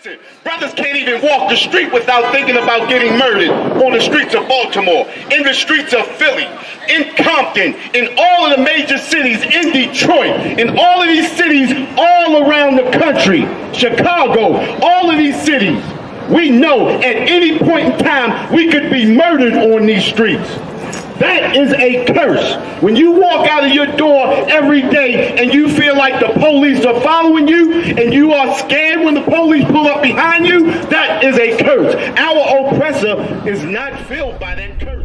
Listen, brothers can't even walk the street without thinking about getting murdered on the streets of Baltimore, in the streets of Philly, in Compton, in all of the major cities, in Detroit, in all of these cities all around the country, Chicago, all of these cities. We know at any point in time we could be murdered on these streets. That is a curse. When you walk out of your door every day and you feel like the police are following you and you are scared when the police pull up behind you, that is a curse. Our oppressor is not filled by that curse.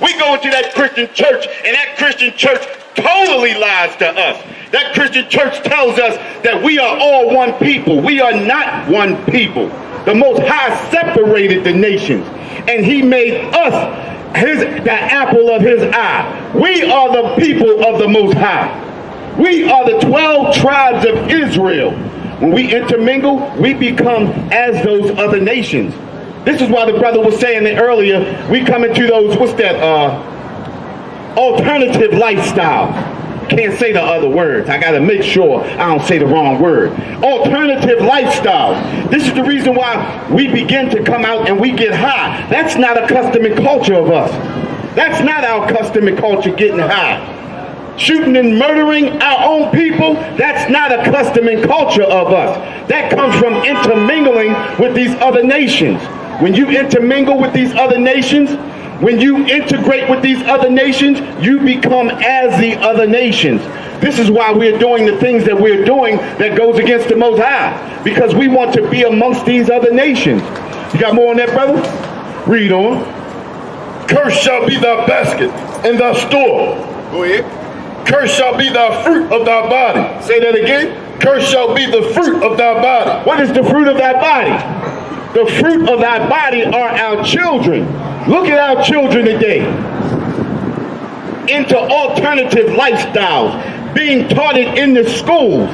We go into that Christian church, and that Christian church totally lies to us. That Christian church tells us that we are all one people. We are not one people. The Most High separated the nations, and He made us the apple of His eye. We are the people of the Most High. We are the 12 tribes of Israel. When we intermingle, we become as those other nations. This is why the brother was saying it earlier. We come into those, alternative lifestyles. Can't say the other words. I got to make sure I don't say the wrong word. Alternative lifestyles. This is the reason why we begin to come out and we get high. That's not a custom and culture of us. That's not our custom and culture, getting high. Shooting and murdering our own people, that's not a custom and culture of us. That comes from intermingling with these other nations. When you intermingle with these other nations, when you integrate with these other nations, you become as the other nations. This is why we're doing the things that we're doing that goes against the Most High, because we want to be amongst these other nations. You got more on that, brother? Read on. Cursed shall be thy basket and thy store. Go ahead. Cursed shall be thy fruit of thy body. Say that again. Cursed shall be the fruit of thy body. What is the fruit of thy body? The fruit of thy body are our children. Look at our children today. Into alternative lifestyles, being taught it in the schools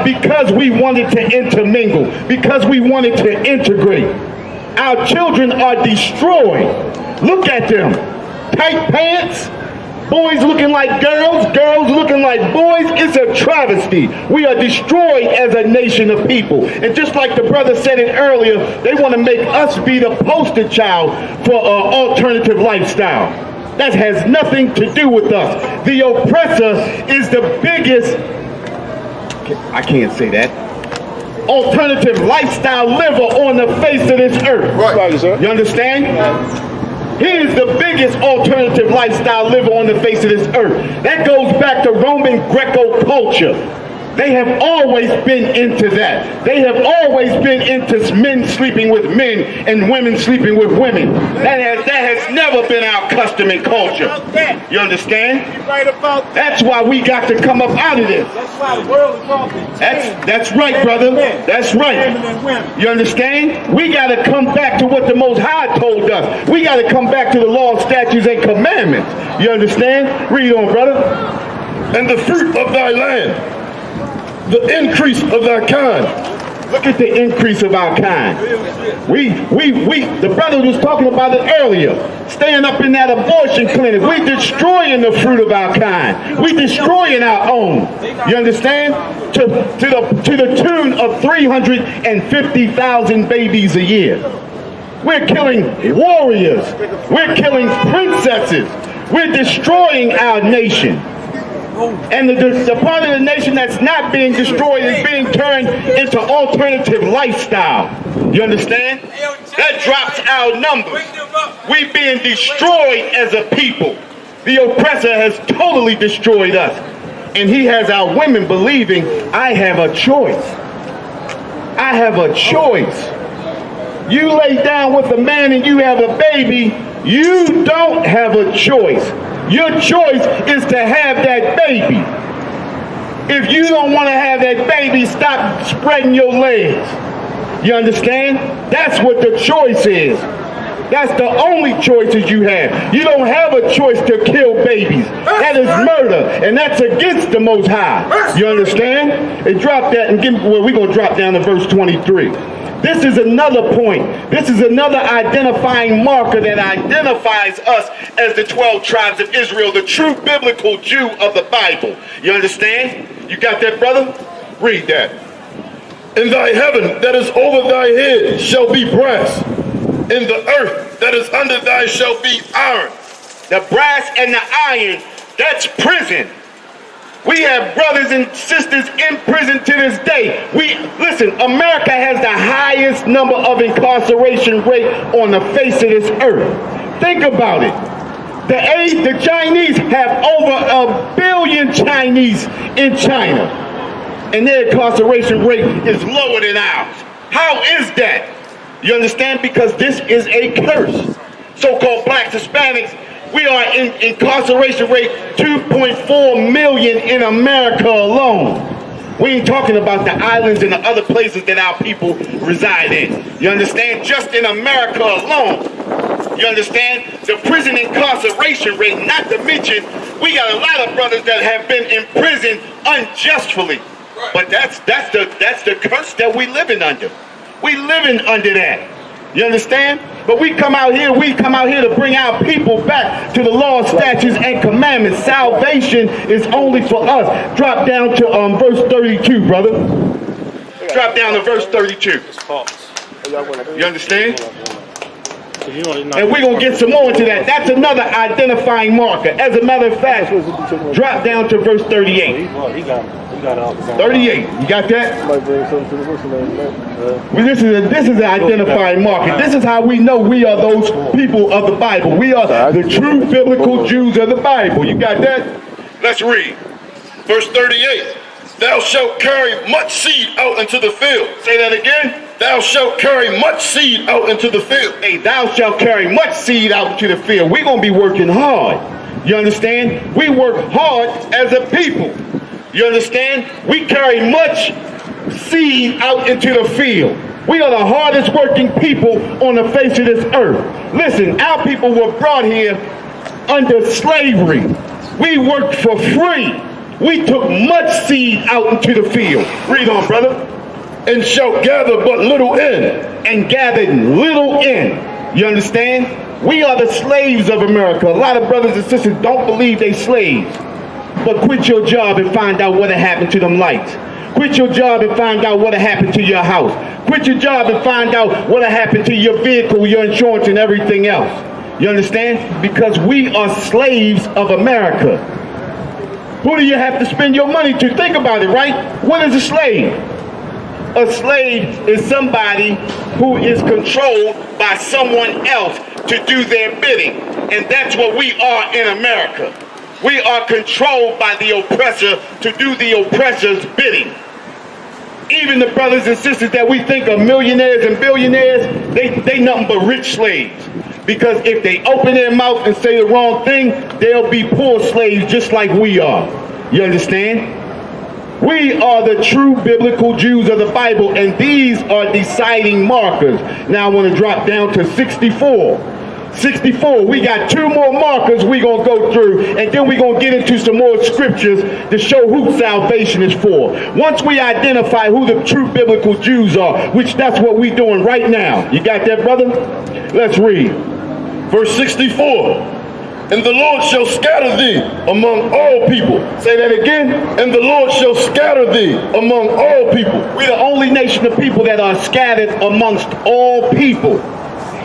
because we wanted to intermingle, because we wanted to integrate. Our children are destroyed. Look at them. Tight pants. Boys looking like girls, girls looking like boys. It's a travesty. We are destroyed as a nation of people. And just like the brother said it earlier, they want to make us be the poster child for an alternative lifestyle. That has nothing to do with us. The oppressor is the biggest, I can't say that, alternative lifestyle liver on the face of this earth. Right, sir. You understand? He is the biggest alternative lifestyle liver on the face of this earth. That goes back to Roman Greco culture. They have always been into that. They have always been into men sleeping with men and women sleeping with women. That has never been our custom and culture. You understand? You're right about that. That's why we got to come up out of this. That's why the world is all been changed. That's right, brother. That's right. You understand? We got to come back to what the Most High told us. We got to come back to the law, statutes, and commandments. You understand? Read on, brother. And the fruit of thy land, the increase of thy kind. Look at the increase of our kind. The brother was talking about it earlier. Staying up in that abortion clinic. We destroying the fruit of our kind. We destroying our own. You understand? To the tune of 350,000 babies a year. We're killing warriors. We're killing princesses. We're destroying our nation. And the part of the nation that's not being destroyed is being turned into alternative lifestyle. You understand? That drops our numbers. We being destroyed as a people. The oppressor has totally destroyed us. And he has our women believing, I have a choice. I have a choice. You lay down with a man and you have a baby, you don't have a choice. Your choice is to have that baby. If you don't want to have that baby, stop spreading your legs. You understand? That's what the choice is. That's the only choices you have. You don't have a choice to kill babies. That is murder, and that's against the Most High. You understand? And drop that and we're going to drop down to verse 23. This is another point. This is another identifying marker that identifies us as the 12 tribes of Israel, the true biblical Jew of the Bible. You understand? You got that, brother? Read that. In thy heaven that is over thy head shall be brass. In the earth that is under thy shall be iron. The brass and the iron, that's prison. We have brothers and sisters in prison to this day. Listen, America has the highest number of incarceration rate on the face of this earth. Think about it. The Chinese have over 1 billion Chinese in China, and their incarceration rate is lower than ours. How is that? You understand? Because this is a curse. So-called blacks, Hispanics, we are in incarceration rate 2.4 million in America alone. We ain't talking about the islands and the other places that our people reside in. You understand? Just in America alone. You understand? The prison incarceration rate, not to mention, we got a lot of brothers that have been in prison unjustly. But that's the curse that we living under. We living under that. You understand? But we come out here to bring our people back to the law, statutes, and commandments. Salvation is only for us. Drop down to verse 32, brother. Drop down to verse 32. You understand? And we're going to get some more into that. That's another identifying marker. As a matter of fact, drop down to verse 38. 38. You got that? Well, this is an identifying marker. This is how we know we are those people of the Bible. We are the true biblical Jews of the Bible. You got that? Let's read. Verse 38. Thou shalt carry much seed out into the field. Say that again. Thou shalt carry much seed out into the field. Hey, thou shalt carry much seed out into the field. We're going to be working hard. You understand? We work hard as a people. You understand? We carry much seed out into the field. We are the hardest working people on the face of this earth. Listen, our people were brought here under slavery. We worked for free. We took much seed out into the field. Read on, brother. And shall gather but little in. And gathered little in. You understand? We are the slaves of America. A lot of brothers and sisters don't believe they slaves. But quit your job and find out what happened to them lights. Quit your job and find out what happened to your house. Quit your job and find out what happened to your vehicle, your insurance, and everything else. You understand? Because we are slaves of America. Who do you have to spend your money to? Think about it, right? What is a slave? A slave is somebody who is controlled by someone else to do their bidding. And that's what we are in America. We are controlled by the oppressor to do the oppressor's bidding. Even the brothers and sisters that we think are millionaires and billionaires, they nothing but rich slaves. Because if they open their mouth and say the wrong thing, they'll be poor slaves just like we are. You understand? We are the true biblical Jews of the Bible, and these are deciding markers. Now I want to drop down to 64. 64, we got two more markers we're going to go through, and then we're going to get into some more scriptures to show who salvation is for. Once we identify who the true biblical Jews are, which that's what we're doing right now. You got that, brother? Let's read. Verse 64. And the Lord shall scatter thee among all people. Say that again. And the Lord shall scatter thee among all people. We're the only nation of people that are scattered amongst all people.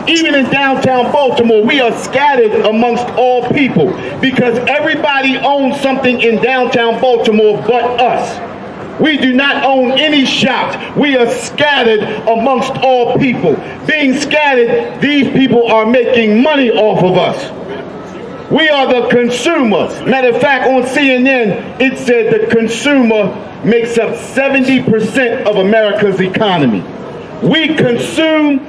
Even in downtown Baltimore, we are scattered amongst all people because everybody owns something in downtown Baltimore but us. We do not own any shops. We are scattered amongst all people. Being scattered, these people are making money off of us. We are the consumer. Matter of fact, on CNN, it said the consumer makes up 70% of America's economy. We consume,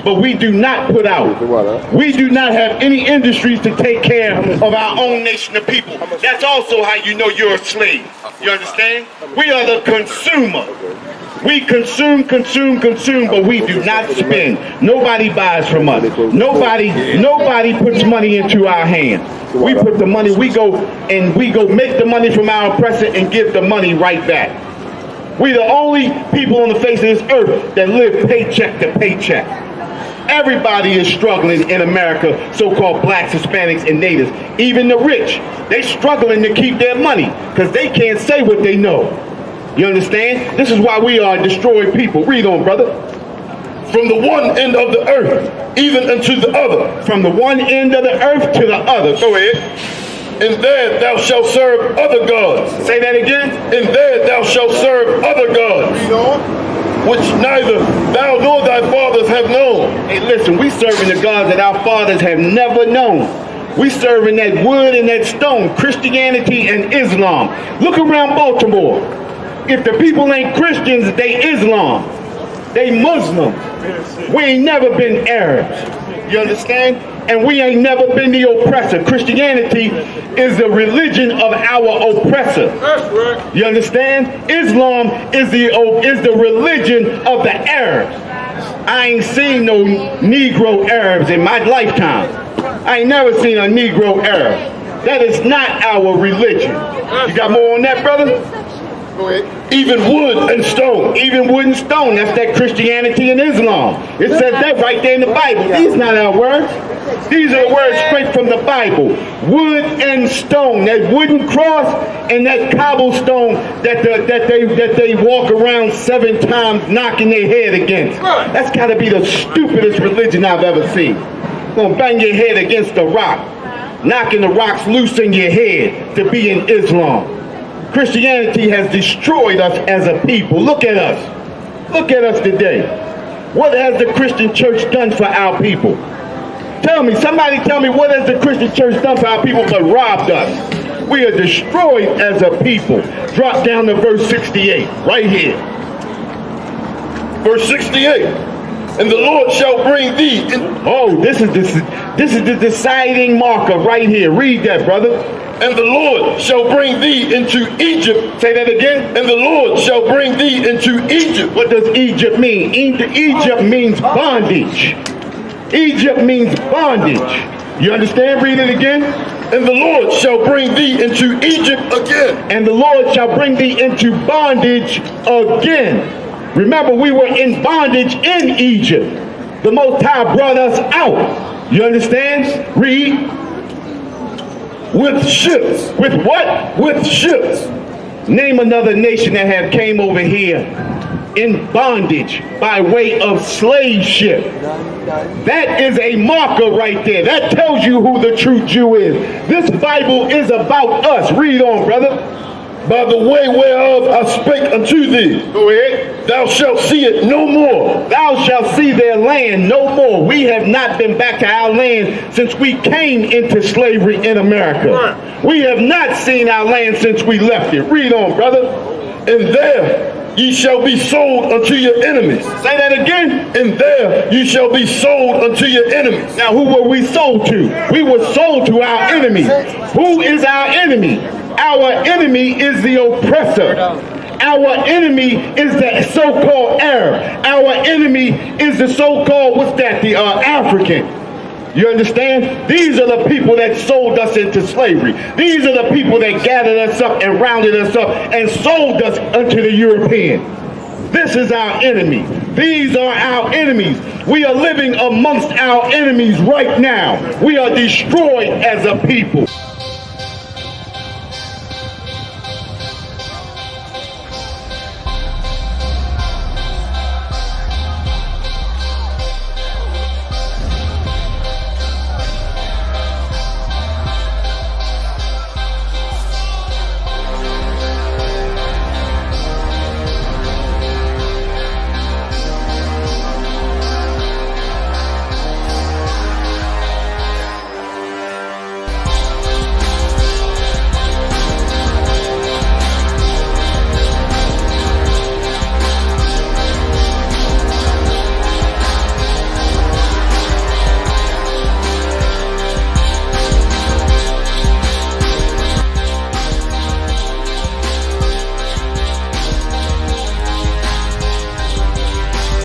but we do not put out. We do not have any industries to take care of our own nation of people. That's also how you know you're a slave. You understand? We are the consumer. We consume, but we do not spend. Nobody buys from us. Nobody puts money into our hands. We put the money, we go make the money from our oppressor and give the money right back. We the only people on the face of this earth that live paycheck to paycheck. Everybody is struggling in America, so-called blacks, Hispanics, and natives. Even the rich, they struggling to keep their money because they can't say what they know. You understand? This is why we are destroyed people. Read on, brother. From the one end of the earth, even unto the other. From the one end of the earth to the other. Go ahead. And there thou shalt serve other gods. Say that again. And there thou shalt serve other gods, which neither thou nor thy fathers have known. Hey, listen, we serving the gods that our fathers have never known. We serving that wood and that stone, Christianity and Islam. Look around Baltimore. If the people ain't Christians, they Islam. They Muslim. We ain't never been Arabs. You understand? And we ain't never been the oppressor. Christianity is the religion of our oppressor. That's right. You understand? Islam is the religion of the Arabs. I ain't seen no Negro Arabs in my lifetime. I ain't never seen a Negro Arab. That is not our religion. You got more on that, brother? Go ahead. Even wood and stone. Even wood and stone. That's that Christianity and Islam. It says that right there in the Bible. These not our words. These are the words straight from the Bible. Wood and stone. That wooden cross and that cobblestone that they walk around 7 times knocking their head against. That's got to be the stupidest religion I've ever seen. Gonna bang your head against the rock, knocking the rocks loose in your head to be in Islam. Christianity has destroyed us as a people. Look at us. Look at us today. What has the Christian church done for our people? Tell me, somebody tell me, what has the Christian church done for our people but robbed us? We are destroyed as a people. Drop down to verse 68, right here. Verse 68. And the Lord shall bring thee in. Oh, this is the deciding marker right here. Read that, brother. And the Lord shall bring thee into Egypt. Say that again. And the Lord shall bring thee into Egypt. What does Egypt mean? Egypt means bondage. Egypt means bondage. You understand? Read it again. And the Lord shall bring thee into Egypt again. And the Lord shall bring thee into bondage again. Remember, we were in bondage in Egypt. The Most High brought us out. You understand? Read. With ships. With what? With ships. Name another nation that have came over here in bondage by way of slave ship. That is a marker right there. That tells you who the true Jew is. This Bible is about us. Read on, brother. By the way whereof I spake unto thee. Go ahead. Thou shalt see it no more. Thou shalt see their land no more. We have not been back to our land since we came into slavery in America. Right. We have not seen our land since we left it. Read on, brother. And there ye shall be sold unto your enemies. Say that again. And there you shall be sold unto your enemies. Now, who were we sold to? We were sold to our enemy. Who is our enemy? Our enemy is the oppressor. Our enemy is the so-called Arab. Our enemy is the so-called, the African. You understand? These are the people that sold us into slavery. These are the people that gathered us up and rounded us up and sold us unto the European. This is our enemy. These are our enemies. We are living amongst our enemies right now. We are destroyed as a people.